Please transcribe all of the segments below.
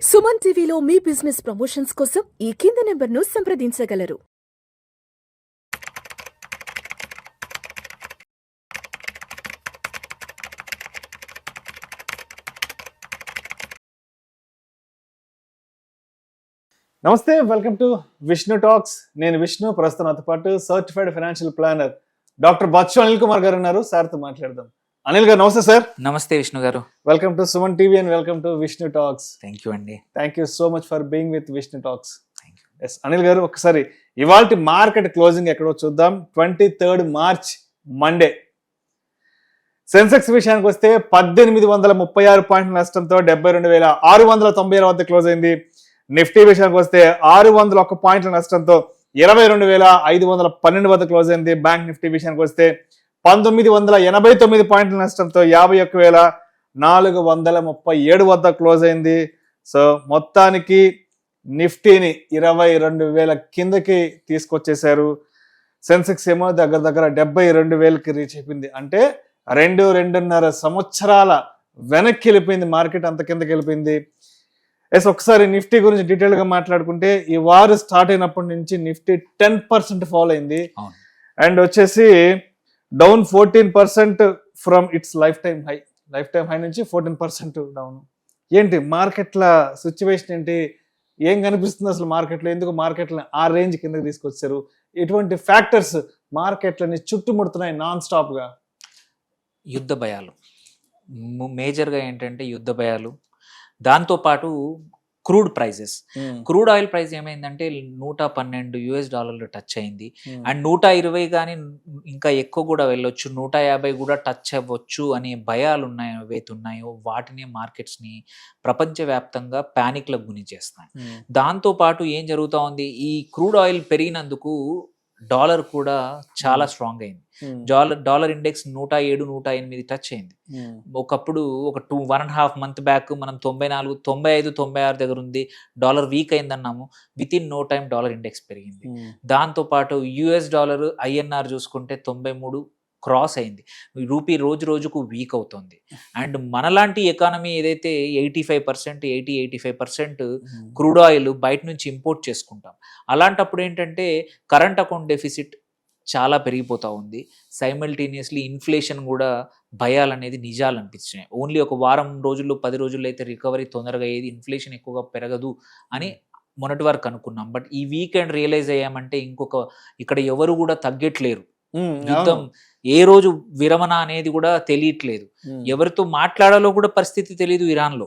సుమన్ టీవీలో మీ business promotions కోసం ఈ కింది నెంబర్ను సంప్రదించగలరు. నమస్తే, వెల్కమ్ టు విష్ణు టాక్స్. నేను విష్ణు. ప్రస్తుతం నాతో పాటు certified financial planner doctor Bachchu Anil Kumar గారు ఉన్నారు. సార్తో మాట్లాడదాం. అనిల్ గారు నమస్తే సార్. నమస్తే Vishnu garu. Welcome to Suman TV and welcome to Vishnu Talks. Thank you అండి. Thank you so much for being with Vishnu Talks. Yes Anil garu, ఒకసారి ఇవాల్టి మార్కెట్ క్లోజింగ్ ఎక్కడో చూద్దాం. 23 మార్చ్ మండే. సెన్సెక్స్ విషయానికి వస్తే 1836 పాయింట్ల నష్టంతో 72,690 వద్ద క్లోజ్ అయింది. నిఫ్టీ విషయానికి వస్తే 601 పాయింట్ల నష్టంతో 22,512 వద్ద క్లోజ్ అయింది. బ్యాంక్ నిఫ్టీ విషయానికి వస్తే 1989 పాయింట్ల నష్టంతో 51,437 వద్ద క్లోజ్ అయింది. సో మొత్తానికి నిఫ్టీని 22,000 కిందకి తీసుకొచ్చేశారు. సెన్సెక్స్ ఏమో దగ్గర 72,000కి రీచ్ అయిపోయింది. అంటే 2.5 సంవత్సరాల వెనక్కి వెళ్ళిపోయింది మార్కెట్, అంత కిందకి వెళ్ళిపోయింది. ఎస్, ఒకసారి నిఫ్టీ గురించి డీటెయిల్ గా మాట్లాడుకుంటే, ఈ వార్ స్టార్ట్ అయినప్పటి నుంచి నిఫ్టీ 10% ఫాల్ అయింది. అండ్ వచ్చేసి down 14% from it's life time high నుంచి 14% డౌన్. ఏంటి మార్కెట్ల సిచ్యువేషన్ ఏంటి? ఏం కనిపిస్తుంది అసలు మార్కెట్లో? ఎందుకు మార్కెట్లని ఆ రేంజ్ కిందకి తీసుకొచ్చారు? ఎటువంటి ఫ్యాక్టర్స్ మార్కెట్లని చుట్టుముడుతున్నాయి నాన్ స్టాప్ గా? యుద్ధ భయాలు మేజర్గా ఏంటంటే యుద్ధ భయాలు, దాంతోపాటు crude prices. Crude oil price ఏమైందంటే $112 టచ్ అయింది. అండ్ 120 కానీ ఇంకా ఎక్కువ కూడా వెళ్ళొచ్చు, 150 కూడా టచ్ అవ్వచ్చు అనే భయాలు ఏవైతే ఉన్నాయో వాటిని మార్కెట్స్ని ప్రపంచవ్యాప్తంగా ప్యానిక్లకు గురి చేస్తాయి. దాంతోపాటు ఏం జరుగుతూ ఉంది, ఈ క్రూడ్ ఆయిల్ పెరిగినందుకు డాలర్ కూడా చాలా స్ట్రాంగ్ అయింది. డాలర్ ఇండెక్స్ 107-108 టచ్ అయింది. ఒకప్పుడు ఒక 1.5 మంత్ బ్యాక్ మనం 94, 95, 96 దగ్గర ఉంది. డాలర్ వీక్ అయిందన్నాము. Within no time dollar index పెరిగింది. దాంతోపాటు US డాలర్ INR చూసుకుంటే 93 క్రాస్ అయింది. రూపీ రోజు రోజుకు వీక్ అవుతుంది. అండ్ మనలాంటి ఎకానమీ ఏదైతే 85% క్రూడ్ ఆయిల్ బయట నుంచి ఇంపోర్ట్ చేసుకుంటాం. అలాంటప్పుడు ఏంటంటే కరెంట్ అకౌంట్ డెఫిసిట్ చాలా పెరిగిపోతూ ఉంది. సైమల్టేనియస్లీ ఇన్ఫ్లేషన్ కూడా భయాలు అనేది నిజాలు అనిపించినాయి. ఓన్లీ ఒక వారం రోజుల్లో 10 రోజుల్లో అయితే రికవరీ తొందరగా అయ్యేది, ఇన్ఫ్లేషన్ ఎక్కువగా పెరగదు అని మొన్నటి వరకు అనుకున్నాం. బట్ ఈ వీకెండ్ రియలైజ్ అయ్యామంటే ఇక్కడ ఎవరు కూడా తగ్గట్లేరు. యుద్ధం ఏ రోజు విరమణ అనేది కూడా తెలియట్లేదు. ఎవరితో మాట్లాడాలో కూడా పరిస్థితి తెలియదు. ఇరాన్ లో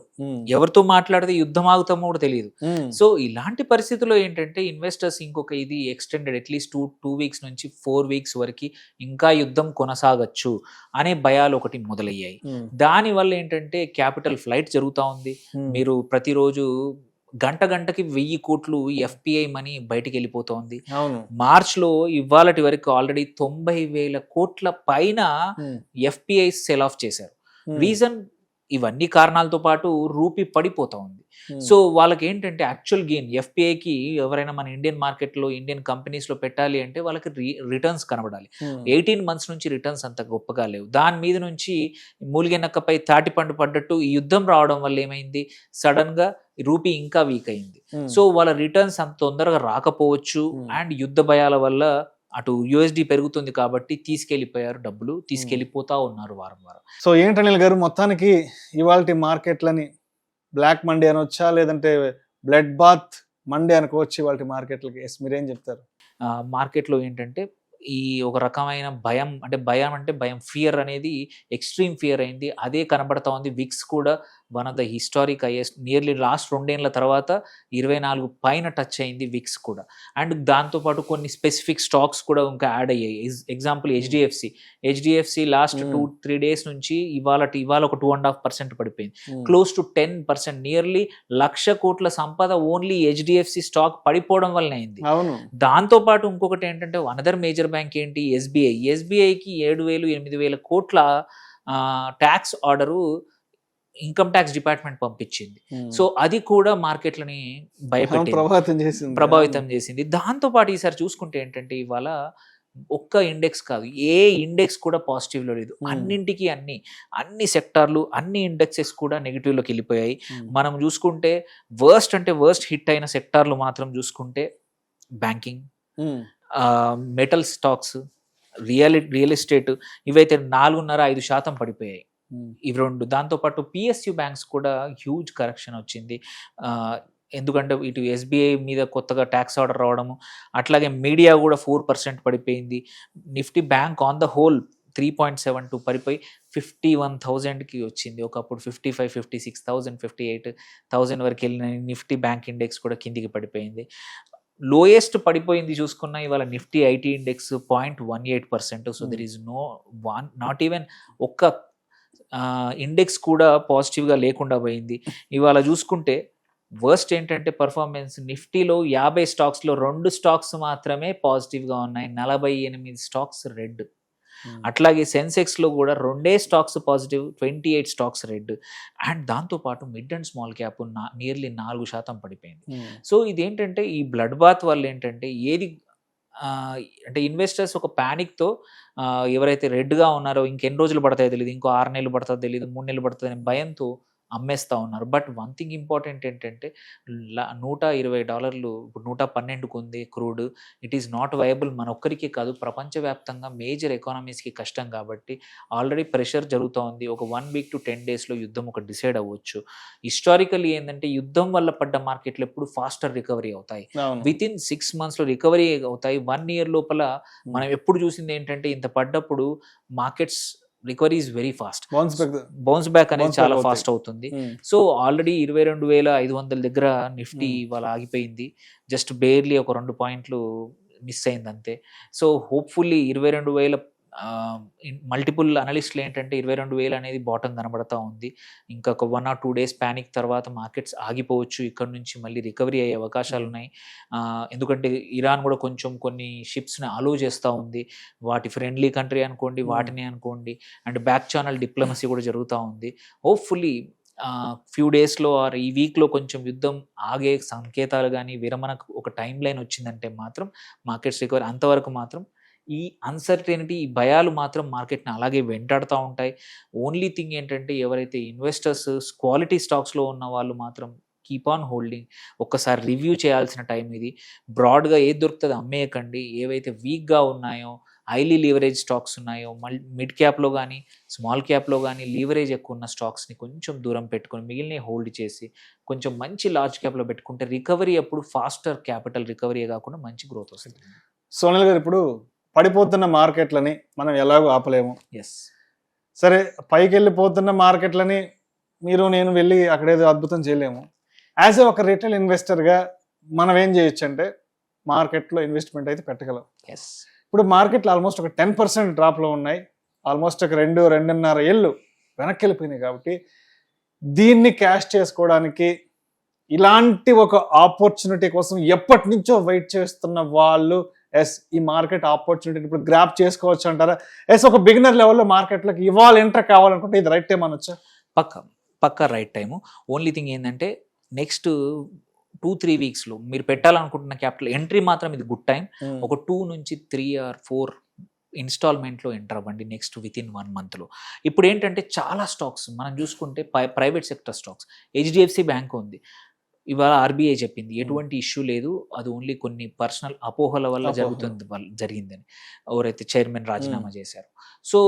ఎవరితో మాట్లాడితే యుద్ధం ఆగుతామో కూడా తెలియదు. సో ఇలాంటి పరిస్థితుల్లో ఏంటంటే ఇన్వెస్టర్స్ ఇది ఎక్స్టెండెడ్ అట్లీస్ట్ 2 వీక్స్ నుంచి 4 వీక్స్ వరకు ఇంకా యుద్ధం కొనసాగచ్చు అనే భయాలు ఒకటి మొదలయ్యాయి. దానివల్ల ఏంటంటే క్యాపిటల్ ఫ్లైట్ జరుగుతూ ఉంది. మీరు ప్రతిరోజు గంటకి 1,000 కోట్లు FPI మనీ బయటికి వెళ్ళిపోతోంది. మార్చ్లో ఇవాళటి వరకు ఆల్రెడీ 90,000 కోట్ల పైన FPI సెల్ ఆఫ్ చేశారు. రీజన్ ఇవన్నీ కారణాలతో పాటు రూపీ పడిపోతా ఉంది. సో వాళ్ళకి ఏంటంటే యాక్చువల్ గెయిన్ FPIకి ఎవరైనా మన ఇండియన్ మార్కెట్లో ఇండియన్ కంపెనీస్లో పెట్టాలి అంటే వాళ్ళకి రిటర్న్స్ కనబడాలి. 18 మంత్స్ నుంచి రిటర్న్స్ అంత గొప్పగా లేవు. దాని మీద నుంచి మూలిగెనక్కపై తాటిపండు పడ్డట్టు ఈ యుద్ధం రావడం వల్ల ఏమైంది, సడన్ గా రూపీ ఇంకా వీక్ అయింది. సో వాళ్ళ రిటర్న్స్ అంత తొందరగా రాకపోవచ్చు. అండ్ యుద్ధ భయాల వల్ల అటు USD పెరుగుతుంది కాబట్టి డబ్బులు తీసుకెళ్లిపోతా ఉన్నారు వారం. సో ఏంటి అనిల్ గారు, మొత్తానికి ఇవాల్టి మార్కెట్లని బ్లాక్ మండే అనొచ్చా, లేదంటే బ్లడ్ బాత్ మండే అనుకోవచ్చు ఇవాల్టి మార్కెట్లకి? మీరేం చెప్తారు? మార్కెట్లో ఏంటంటే ఈ ఒక రకమైన భయం, ఫియర్ అనేది ఎక్స్ట్రీమ్ ఫియర్ అయింది. అదే కనబడతా ఉంది. విక్స్ కూడా one of the historic highest, nearly last 2 ఏళ్ల తర్వాత 24 పైన టచ్ అయింది విక్స్ కూడా. అండ్ దాంతోపాటు కొన్ని స్పెసిఫిక్ స్టాక్స్ కూడా ఇంకా యాడ్ అయ్యాయి. ఎగ్జాంపుల్ HDFC లాస్ట్ 2-3 డేస్ నుంచి ఇవాళ ఒక 2.5% పడిపోయింది. క్లోజ్ టు 10%, నియర్లీ 1,00,000 కోట్ల సంపద ఓన్లీ HDFC స్టాక్ పడిపోవడం వల్ల అయింది. దాంతోపాటు ఇంకొకటి ఏంటంటే అనదర్ మేజర్ బ్యాంక్ ఏంటి, SBIకి 7,000-8,000 కోట్ల tax order income tax department పంపించింది. సో అది కూడా మార్కెట్లని ప్రభావితం చేసింది. దాంతో పాటు ఈసారి చూసుకుంటే ఏంటంటే ఇవాళ ఒక్క ఇండెక్స్ కాదు, ఏ ఇండెక్స్ కూడా పాజిటివ్లో లేదు. అన్నింటికి అన్ని సెక్టార్లు, అన్ని ఇండెక్సెస్ కూడా నెగిటివ్లోకి వెళ్ళిపోయాయి. మనం చూసుకుంటే వర్స్ట్ హిట్ అయిన సెక్టార్లు మాత్రం చూసుకుంటే banking, metal stocks, real estate, ఇవైతే 4.5% పడిపోయాయి ఇవి రెండు. దాంతోపాటు పిఎస్యు బ్యాంక్స్ కూడా హ్యూజ్ కరెక్షన్ వచ్చింది. ఎందుకంటే ఇటు ఎస్బీఐ మీద కొత్తగా ట్యాక్స్ ఆర్డర్ రావడము, అట్లాగే మీడియా కూడా 4% పడిపోయింది. Nifty bank on the whole 3.72 పడిపోయి 51,000కి వచ్చింది. ఒకప్పుడు 55,000, 56,000, 58,000 వరకు వెళ్ళిన నిఫ్టీ బ్యాంక్ ఇండెక్స్ కూడా కిందికి పడిపోయింది. లోయెస్ట్ పడిపోయింది చూసుకున్న ఇవాళ Nifty IT index 0.18%. So there is not even ఒక్క ఇండెక్స్ కూడా పాజిటివ్గా లేకుండా పోయింది. ఇవాళ చూసుకుంటే వర్స్ట్ ఏంటంటే పర్ఫార్మెన్స్, నిఫ్టీలో 50 స్టాక్స్లో 2 స్టాక్స్ మాత్రమే పాజిటివ్గా ఉన్నాయి, 48 స్టాక్స్ రెడ్. అట్లాగే సెన్సెక్స్లో కూడా 2 stocks positive, 28 stocks red. And దాంతోపాటు mid and small cap nearly 4% పడిపోయింది. సో ఇదేంటంటే ఈ బ్లడ్ బాత్ వల్ల ఏంటంటే అంటే ఇన్వెస్టర్స్ ఒక ప్యానిక్తో ఎవరైతే రెడ్గా ఉన్నారో ఇంకెన్ని రోజులు పడతాయో తెలియదు, ఇంకో 6 నెలలు పడుతుందో తెలియదు, 3 నెలలు పడుతుంది అనే భయంతో అమ్మేస్తూ ఉన్నారు. బట్ వన్ థింగ్ ఇంపార్టెంట్ ఏంటంటే $120 ఇప్పుడు 112కు ఉంది crude. It is not viable మన ఒక్కరికే కాదు, ప్రపంచవ్యాప్తంగా మేజర్ ఎకానమీస్కి కష్టం కాబట్టి ఆల్రెడీ ప్రెషర్ జరుగుతూ ఉంది. ఒక 1 వీక్ to 10 daysలో యుద్ధం ఒక డిసైడ్ అవ్వచ్చు. హిస్టారికల్లీ ఏంటంటే యుద్ధం వల్ల పడ్డ మార్కెట్లు ఎప్పుడు ఫాస్టర్ రికవరీ అవుతాయి, వితిన్ 6 monthsలో రికవరీ అవుతాయి. 1 year లోపల మనం ఎప్పుడు చూసింది ఏంటంటే ఇంత పడ్డప్పుడు markets recovery is very fast, bounce back అనేది చాలా ఫాస్ట్ అవుతుంది. సో ఆల్రెడీ 22,500 దగ్గర నిఫ్టీ ఇవాళ ఆగిపోయింది, జస్ట్ బేర్లీ ఒక 2 పాయింట్లు మిస్ అయింది అంతే. సో హోప్ఫుల్లీ 22,000 మల్టిపుల్ అనలిస్టులు ఏంటంటే 22,000 అనేది బాటం కనబడతా ఉంది. ఇంకా ఒక 1 or 2 days ప్యానిక్ తర్వాత మార్కెట్స్ ఆగిపోవచ్చు, ఇక్కడ నుంచి మళ్ళీ రికవరీ అయ్యే అవకాశాలు ఉన్నాయి. ఎందుకంటే ఇరాన్ కూడా కొంచెం కొన్ని షిప్స్ని అలో చేస్తూ ఉంది, వాటి ఫ్రెండ్లీ కంట్రీ అనుకోండి, వాటిని అనుకోండి. అండ్ బ్యాక్ ఛానల్ డిప్లొమసీ కూడా జరుగుతూ ఉంది. హోప్ఫుల్లీ ఫ్యూ డేస్లో ఆర్ ఈ వీక్లో కొంచెం యుద్ధం ఆగే సంకేతాలు కానీ విరమణకు ఒక టైం లైన్ వచ్చిందంటే మాత్రం మార్కెట్స్ రికవరీ. అంతవరకు మాత్రం ఈ అన్సర్టెనిటీ, ఈ భయాలు మాత్రం మార్కెట్ని అలాగే వెంటాడుతూ ఉంటాయి. ఓన్లీ థింగ్ ఏంటంటే ఎవరైతే ఇన్వెస్టర్స్ క్వాలిటీ స్టాక్స్లో ఉన్న వాళ్ళు మాత్రం కీప్ ఆన్ హోల్డింగ్. ఒక్కసారి రివ్యూ చేయాల్సిన టైం ఇది. బ్రాడ్గా ఏది దొరుకుతుంది అమ్మేయకండి. ఏవైతే వీక్గా ఉన్నాయో, హైలీ లీవరేజ్ స్టాక్స్ ఉన్నాయో, మిడ్ క్యాప్లో కానీ స్మాల్ క్యాప్లో కానీ లీవరేజ్ ఎక్కువ ఉన్న స్టాక్స్ని కొంచెం దూరం పెట్టుకొని మిగిలిన హోల్డ్ చేసి కొంచెం మంచి లార్జ్ క్యాప్లో పెట్టుకుంటే రికవరీ అప్పుడు ఫాస్టర్ క్యాపిటల్ రికవరీ కాకుండా మంచి గ్రోత్ వస్తుంది. సోనల్ గారు, ఇప్పుడు పడిపోతున్న మార్కెట్లని మనం ఎలాగో ఆపలేము. ఎస్, సరే, పైకి వెళ్ళిపోతున్న మార్కెట్లని మీరు నేను వెళ్ళి అక్కడేదో అద్భుతం చేయలేము. యాజ్ ఒక రిటైల్ ఇన్వెస్టర్గా మనం ఏం చేయొచ్చు అంటే మార్కెట్లో ఇన్వెస్ట్మెంట్ అయితే పెట్టగలం. ఎస్, ఇప్పుడు మార్కెట్లు ఆల్మోస్ట్ ఒక 10% డ్రాప్లో ఉన్నాయి. ఆల్మోస్ట్ ఒక 2-2.5 ఏళ్ళు వెనక్కి వెళ్ళిపోయినాయి. కాబట్టి దీన్ని క్యాష్ చేసుకోవడానికి ఇలాంటి ఒక ఆపర్చునిటీ కోసం ఎప్పటి నుంచో వెయిట్ చేస్తున్న వాళ్ళు ఈ మార్కెట్ ఆపర్చునిటీ ఇప్పుడు గ్రాప్ చేసుకోవచ్చు అంటారా? ఒక బిగినర్ లెవెల్లో మార్కెట్లోకి ఇవాళ ఎంటర్ కావాలనుకుంటే ఇది రైట్ టైం అనొచ్చా? పక్కా రైట్ టైము. ఓన్లీ థింగ్ ఏంటంటే నెక్స్ట్ 2-3 వీక్స్లో మీరు పెట్టాలనుకుంటున్న క్యాపిటల్ ఎంట్రీ మాత్రం ఇది గుడ్ టైం. ఒక 2 నుంచి 3 or 4 ఇన్స్టాల్మెంట్లో ఎంటర్ అవ్వండి నెక్స్ట్ వితిన్ 1 monthలో. ఇప్పుడు ఏంటంటే చాలా స్టాక్స్ మనం చూసుకుంటే private sector stocks, HDFC bank ఉంది. ఇవాళ ఆర్బీఐ చెప్పింది ఎటువంటి ఇష్యూ లేదు, అది ఓన్లీ కొన్ని పర్సనల్ అపోహల వల్ల జరిగిందని. ఎవరైతే చైర్మన్ రాజీనామా చేశారు. సో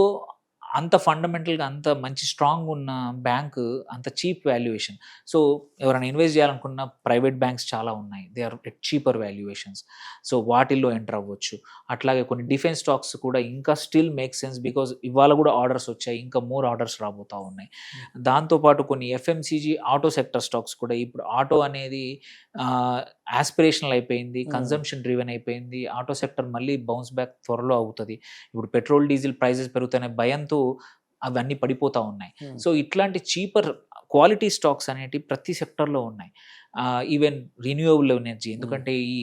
అంత ఫండమెంటల్గా అంత మంచి స్ట్రాంగ్ ఉన్న బ్యాంక్, అంత చీప్ వాల్యుయేషన్. సో ఎవరైనా ఇన్వెస్ట్ చేయాలనుకున్న ప్రైవేట్ బ్యాంక్స్ చాలా ఉన్నాయి, they are at cheaper valuations. So వాటిల్లో ఎంటర్ అవ్వచ్చు. అట్లాగే కొన్ని డిఫెన్స్ స్టాక్స్ కూడా ఇంకా స్టిల్ మేక్ సెన్స్, బికాజ్ ఇవాళ కూడా ఆర్డర్స్ వచ్చాయి, ఇంకా మోర్ ఆర్డర్స్ రాబోతూ ఉన్నాయి. దాంతోపాటు కొన్ని ఎఫ్ఎంసీజీ ఆటో సెక్టర్ స్టాక్స్ కూడా, ఇప్పుడు ఆటో అనేది ఆస్పిరేషనల్ అయిపోయింది, కన్జంప్షన్ డ్రివెన్ అయిపోయింది. ఆటో సెక్టర్ మళ్ళీ బౌన్స్ బ్యాక్ త్వరలో అవుతుంది. ఇప్పుడు పెట్రోల్ డీజిల్ ప్రైజెస్ పెరుగుతున్న భయంతో అవన్నీ పడిపోతూ ఉన్నాయి. సో ఇట్లాంటి చీపర్ క్వాలిటీ స్టాక్స్ అనేటివి ప్రతి సెక్టర్లో ఉన్నాయి. ఈవెన్ రిన్యూవబుల్ ఎనర్జీ, ఎందుకంటే ఈ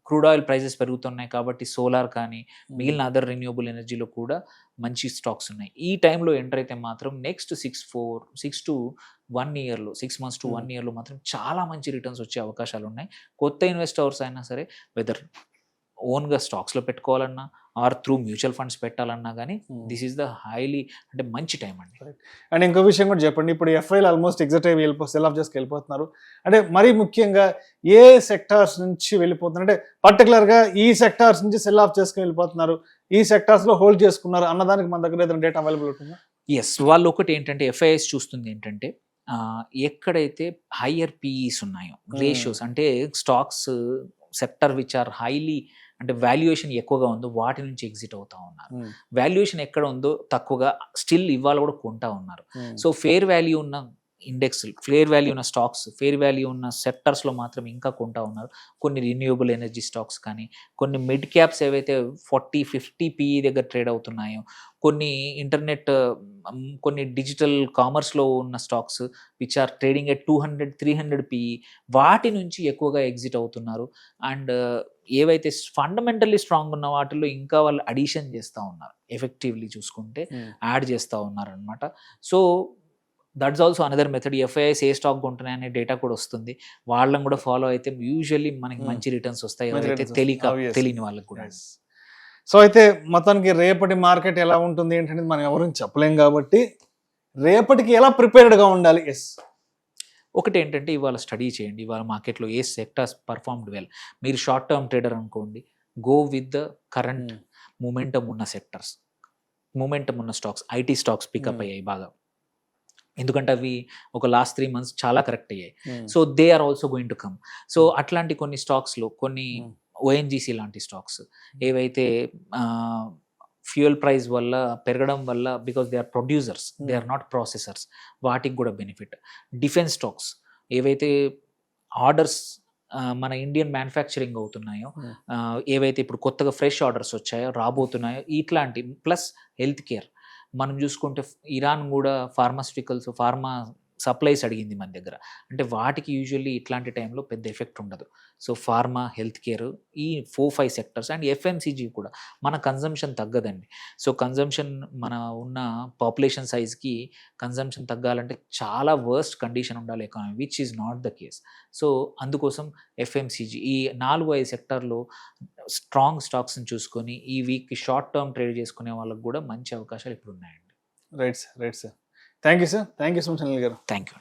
క్రూడ్ ఆయిల్ ప్రైజెస్ పెరుగుతున్నాయి కాబట్టి సోలార్ కానీ మిగిలిన అదర్ రిన్యూవబుల్ ఎనర్జీలో కూడా మంచి స్టాక్స్ ఉన్నాయి. ఈ టైంలో ఎంటర్ అయితే మాత్రం నెక్స్ట్ 6 to 1 yearలో 6 months to 1 yearలో మాత్రం చాలా మంచి రిటర్న్స్ వచ్చే అవకాశాలు ఉన్నాయి. కొత్త ఇన్వెస్టర్స్ అయినా సరే, వెదర్ ఓన్గా స్టాక్స్లో పెట్టుకోవాలన్నా ఆర్ త్రూ మ్యూచువల్ ఫండ్స్ పెట్టాలన్నా కానీ దిస్ ఈస్ ద హైలీ అంటే మంచి టైం అండి. అండ్ ఇంకో విషయం కూడా చెప్పండి, ఇప్పుడు ఎఫ్ఐలు ఆల్మోస్ట్ ఎగ్జిట్ అయ్యి సెల్ ఆఫ్ చేసుకు వెళ్ళిపోతున్నారు. అంటే మరీ ముఖ్యంగా ఏ సెక్టార్స్ నుంచి వెళ్ళిపోతున్నారు, అంటే పర్టికులర్గా ఈ సెక్టార్స్ నుంచి సెల్ ఆఫ్ చేసుకుని వెళ్ళిపోతున్నారు, ఈ సెక్టార్స్లో హోల్డ్ చేసుకున్నారు అన్నదానికి మన దగ్గర ఏదైనా డేటా అవైలబుల్ ఉంటుందా? ఎస్, వాళ్ళు ఒకటి ఏంటంటే ఎఫ్ఐఎస్ చూస్తుంది ఏంటంటే ఎక్కడైతే హయ్యర్ పీఈస్ ఉన్నాయో రేషియోస్, అంటే stocks sector which are highly అంటే వాల్యుయేషన్ ఎక్కువగా ఉందో వాటి నుంచి ఎగ్జిట్ అవుతా ఉన్నారు. వాల్యుయేషన్ ఎక్కడ ఉందో తక్కువగా స్టిల్ ఇవాళ కూడా కొంటా ఉన్నారు. సో ఫేర్ వాల్యూ ఉన్న ఇండెక్స్, ఫేర్ వాల్యూ ఉన్న స్టాక్స్, ఫేర్ వాల్యూ ఉన్న సెక్టర్స్లో మాత్రం ఇంకా కొంటా ఉన్నారు. కొన్ని రిన్యూవబుల్ ఎనర్జీ స్టాక్స్ కానీ, కొన్ని మిడ్ క్యాప్స్ ఏవైతే 40-50 పీఈ దగ్గర ట్రేడ్ అవుతున్నాయో, కొన్ని ఇంటర్నెట్, కొన్ని డిజిటల్ కామర్స్లో ఉన్న stocks which are trading at 200-300 PE, వాటి నుంచి ఎక్కువగా ఎగ్జిట్ అవుతున్నారు. అండ్ ఏవైతే ఫండమెంటల్లీ స్ట్రాంగ్ ఉన్న వాటిల్లో ఇంకా వాళ్ళు అడిషన్ చేస్తూ ఉన్నారు, ఎఫెక్టివ్లీ చూసుకుంటే యాడ్ చేస్తూ ఉన్నారు అనమాట. So that's also another method. FIIs ఏ స్టాక్ కొంటున్నాయి అనే డేటా కూడా వస్తుంది, వాళ్ళని కూడా ఫాలో అయితే యూజువల్లీ మనకి మంచి రిటర్న్స్ వస్తాయి, ఎవరైతే తెలియని వాళ్ళకి కూడా. సో అయితే మొత్తానికి రేపటి మార్కెట్ ఎలా ఉంటుంది ఏంటనేది మనం ఎవరు చెప్పలేం కాబట్టి రేపటికి ఎలా ప్రిపేర్డ్గా ఉండాలి? ఎస్, ఒకటి ఏంటంటే ఇవాళ స్టడీ చేయండి, ఇవాళ మార్కెట్లో ఏ సెక్టర్స్ పర్ఫార్మ్డ్ వెల్. మీరు షార్ట్ టర్మ్ ట్రేడర్ అనుకోండి, go with the current momentum ఉన్న సెక్టర్స్, మూమెంటమ్ ఉన్న స్టాక్స్. ఐటీ స్టాక్స్ పికప్ అయ్యాయి బాగా, ఎందుకంటే అవి ఒక లాస్ట్ 3 months చాలా కరెక్ట్ అయ్యాయి. So they are also going to come. So అట్లాంటి కొన్ని స్టాక్స్లో, కొన్ని ఓఎన్జీసీ లాంటి స్టాక్స్ ఏవైతే ఫ్యూయల్ ప్రైస్ వల్ల పెరగడం వల్ల, because they are producers, they are not processors, వాటికి కూడా బెనిఫిట్. డిఫెన్స్ స్టాక్స్ ఏవైతే ఆర్డర్స్ మన ఇండియన్ మ్యానుఫ్యాక్చరింగ్ అవుతున్నాయో, ఏవైతే ఇప్పుడు కొత్తగా ఫ్రెష్ ఆర్డర్స్ వచ్చాయో, రాబోతున్నాయో, ఇట్లాంటి ప్లస్ హెల్త్ కేర్. మనం చూసుకుంటే ఇరాన్ కూడా ఫార్మాస్యూటికల్స్, ఫార్మా సప్లైస్ అడిగింది మన దగ్గర, అంటే వాటికి యూజువల్లీ ఇట్లాంటి టైంలో పెద్ద ఎఫెక్ట్ ఉండదు. సో ఫార్మా, హెల్త్ కేర్, ఈ 4-5 సెక్టర్స్ అండ్ ఎఫ్ఎంసీజీ కూడా మన కన్జంప్షన్ తగ్గదండి. సో కన్జంప్షన్, మన ఉన్న పాపులేషన్ సైజ్కి కన్జంప్షన్ తగ్గాలంటే చాలా వర్స్ట్ కండిషన్ ఉండాలి economy, which is not the case. So అందుకోసం ఎఫ్ఎంసీజీ, ఈ 4-5 సెక్టర్లో స్ట్రాంగ్ స్టాక్స్ని చూసుకొని ఈ వీక్కి షార్ట్ టర్మ్ ట్రేడ్ చేసుకునే వాళ్ళకి కూడా మంచి అవకాశాలు ఇప్పుడు ఉన్నాయండి. Right sir, right sir. Thank you sir, thank you so much Anil garu. Thank you.